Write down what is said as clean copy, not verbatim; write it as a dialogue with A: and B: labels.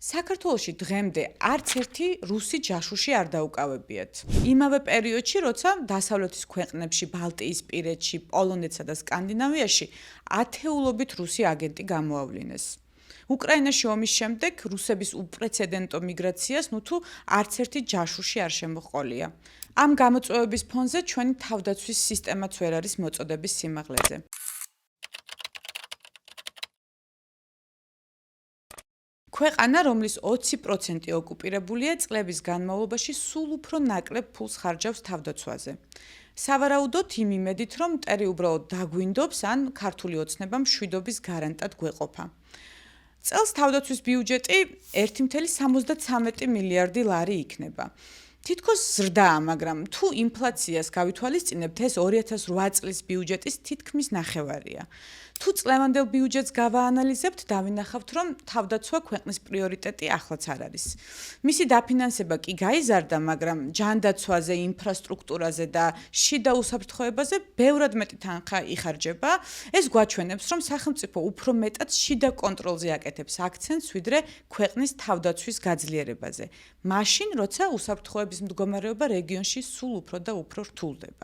A: საქართველოში დღემდე არც ერთი რუსი ჯაშუში არ დაუკავებიათ. იმავე პერიოდში, როცა დასავლეთის ქვეყნებში, ბალტიისპირეთში, პოლონეთსა და სკანდინავიაში ათეულობით რუსი აგენტი გამოავლინეს. უკრაინაში ომის შემდეგ რუსების უპრეცედენტო მიგრაციას თუ არც ერთი ჯაშუში არ შემოჰყოლია. ამ გამოწვევების ფონზე ჩვენი თავდაცვის სისტემაც ვერ არის მოწოდების სიმაღლეზე. ქვეყანა, რომლის 20% ოკუპირებულია, წლების განმავლობაში სულ უფრო ნაკლებ ფულს ხარჯავს თავდაცვაზე. სავარაუდოდ იმ იმედით, რომ მტერი უბრალოდ დაგვინდობს, ან ქართული ოცნება მშვიდობის გარანტად გვეყოფა. წელს თავდაცვის ბიუჯეტი 1,73 მილიარდი ლარი იქნება. თითქოს ზრდაა, მაგრამ თუ ინფლაციას გავითვალისწინებთ, ეს 2008 წლის ბიუჯეტის თითქმის ნახევარია. თუ წლევანდელ ბიუჯეტს გავაანალიზებთ, დავინახავთ, რომ თავდაცვა ქვეყნის პრიორიტეტი ახლაც არ არის. მისი დაფინანსება კი გაიზარდა, მაგრამ ჯანდაცვაზე, ინფრასტრუქტურაზე და შიდა უსაფრთხოებაზე ბევრად მეტი თანხა იხარჯება. ეს გვაჩვენებს, რომ სახელმწიფო უფრო მეტად შიდა კონტროლზე აკეთებს აქცენტს, ვიდრე ქვეყნის თავდაცვის გაძლიერებაზე. მაშინ, როცა უსაფრთხოების მდგომარეობა რეგიონში სულ უფრო და უფრო რთულდება.